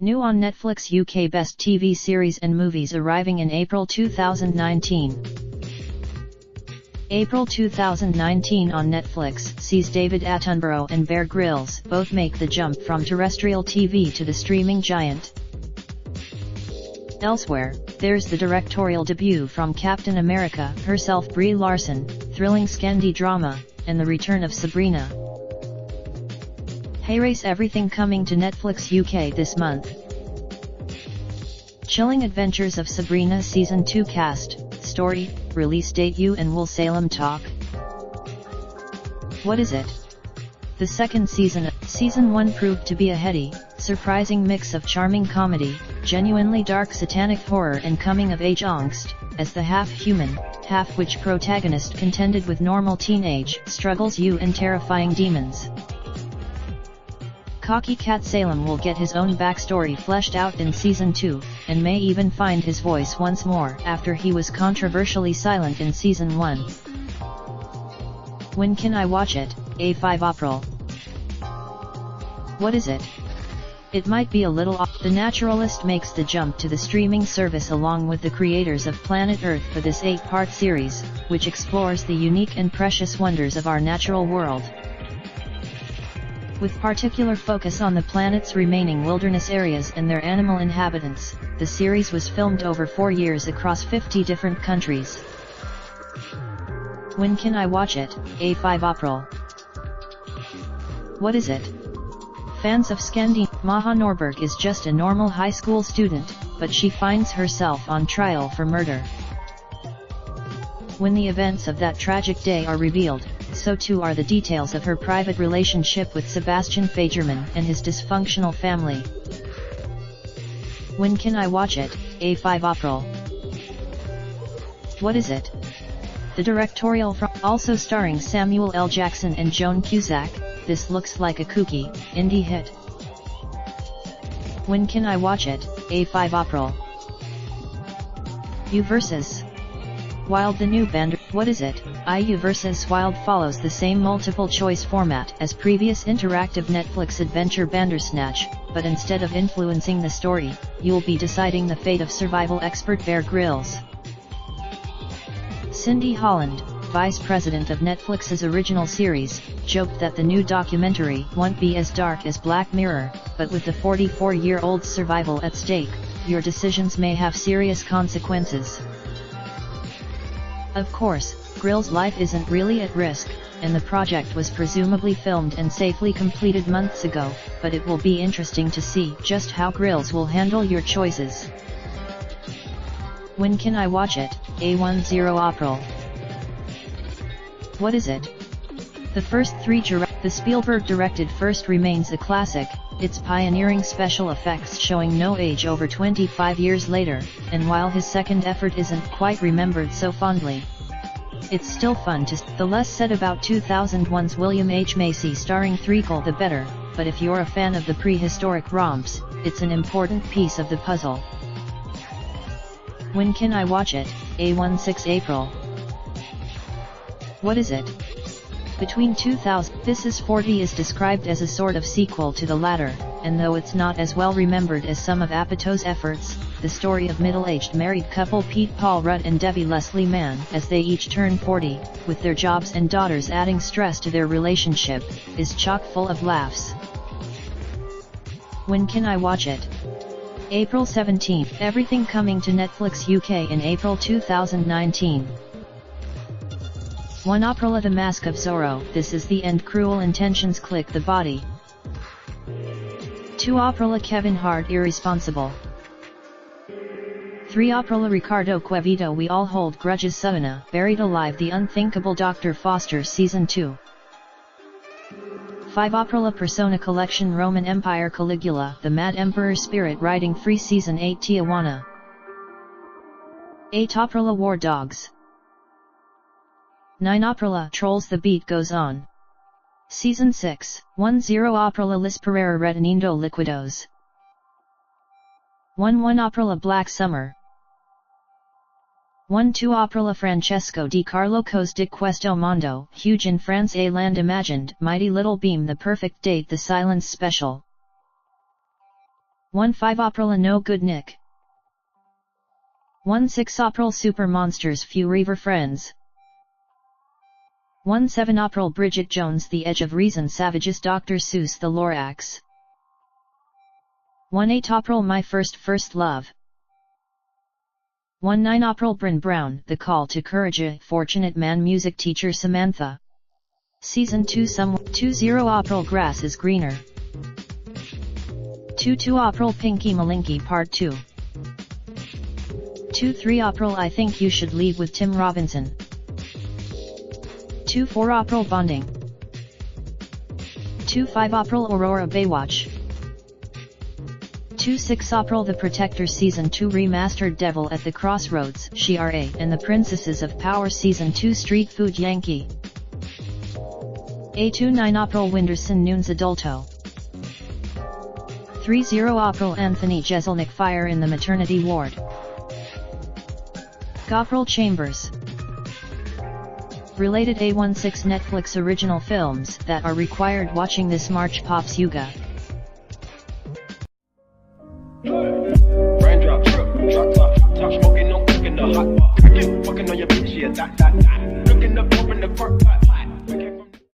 New on Netflix UK Best TV Series and Movies arriving in April 2019. April 2019 on Netflix sees David Attenborough and Bear Grylls both make the jump from terrestrial TV to the streaming giant. Elsewhere, there's the directorial debut from Captain America herself Brie Larson, thrilling Scandi drama, and the return of Sabrina. Hey race, everything coming to Netflix UK this month. Chilling Adventures of Sabrina Season 2 cast, story, release date. You and Will Salem talk? What is it? The second season of Season 1 proved to be a heady, surprising mix of charming comedy, genuinely dark satanic horror and coming-of-age angst, as the half-human, half-witch protagonist contended with normal teenage struggles and terrifying demons. Cocky Cat Salem will get his own backstory fleshed out in Season 2, and may even find his voice once more after he was controversially silent in Season 1. When can I watch it? A5 April. What is it? It might be a little off. The Naturalist makes the jump to the streaming service along with the creators of Planet Earth for this 8-part series, which explores the unique and precious wonders of our natural world. With particular focus on the planet's remaining wilderness areas and their animal inhabitants, the series was filmed over 4 years across 50 different countries. When can I watch it? A5 April. What is it? Fans of Scandi, Maha Norberg is just a normal high school student, but she finds herself on trial for murder. When the events of that tragic day are revealed, so too are the details of her private relationship with Sebastian Fagerman and his dysfunctional family. When can I watch it? A5 April. What is it? The directorial from also starring Samuel L. Jackson and Joan Cusack, this looks like a kooky, indie hit. When can I watch it? A5 April. You vs. Wild, the new Bandersnatch. What is it? You vs. Wild follows the same multiple-choice format as previous interactive Netflix adventure Bandersnatch, but instead of influencing the story, you'll be deciding the fate of survival expert Bear Grylls. Cindy Holland, vice president of Netflix's original series, joked that the new documentary won't be as dark as Black Mirror, but with the 44-year-old's survival at stake, your decisions may have serious consequences. Of course, Grylls' life isn't really at risk, and the project was presumably filmed and safely completed months ago, but it will be interesting to see just how Grylls will handle your choices. When can I watch it? A10 April. What is it? The first 3 the Spielberg-directed first remains a classic, its pioneering special effects showing no age over 25 years later, and while his second effort isn't quite remembered so fondly, it's still fun to the less said about 2001's William H. Macy starring Threequel the better, but if you're a fan of the prehistoric romps, it's an important piece of the puzzle. When can I watch it? A16 April. What is it? Between 2000, This Is 40 is described as a sort of sequel to the latter, and though it's not as well remembered as some of Apatow's efforts, the story of middle-aged married couple Pete Paul Rudd and Debbie Leslie Mann as they each turn 40, with their jobs and daughters adding stress to their relationship, is chock full of laughs. When can I watch it? April 17, everything coming to Netflix UK in April 2019. 1 April The Mask of Zorro, This Is the End, Cruel Intentions, Click the Body. 2 April Kevin Hart, Irresponsible. 3 April Ricardo Quevedo, We All Hold Grudges, Savannah, Buried Alive, The Unthinkable Dr. Foster Season 2. 5 April Persona Collection, Roman Empire, Caligula, The Mad Emperor Spirit Riding Free Season 8, Tijuana. 8 April War Dogs. 9 April Trolls, The Beat Goes On. Season 6, 10 April Liz Pereira, Reteniendo Liquidos. 1 April Black Summer. 1-2 April Francesco Di Carlo Cos di Questo Mondo, Huge in France, A Land Imagined, Mighty Little Beam, The Perfect Date, The Silence Special. 1-5 April No Good Nick. 1-6 April Super Monsters Few Reaver Friends. 1-7 April Bridget Jones The Edge of Reason Savages Dr. Seuss The Lorax. 1-8 April My First Love. 1-9 April Bryn Brown The Call to Courage Fortunate Man Music Teacher Samantha. Season 2 2-0 April Grass is Greener. 2-2 April Pinky Malinky Part 2. 2-3 April I Think You Should Leave with Tim Robinson. 2-4 April Bonding. 2-5 April Aurora Baywatch. 2-6 April The Protector Season 2 Remastered Devil at the Crossroads Shira and the Princesses of Power Season 2 Street Food Yankee. A29 April Winterson Nunes Adulto. 3-0 April Anthony Jeselnik Fire in the Maternity Ward. Gopril Chambers. Related A16 Netflix original films that are required watching this March Pops Yuga.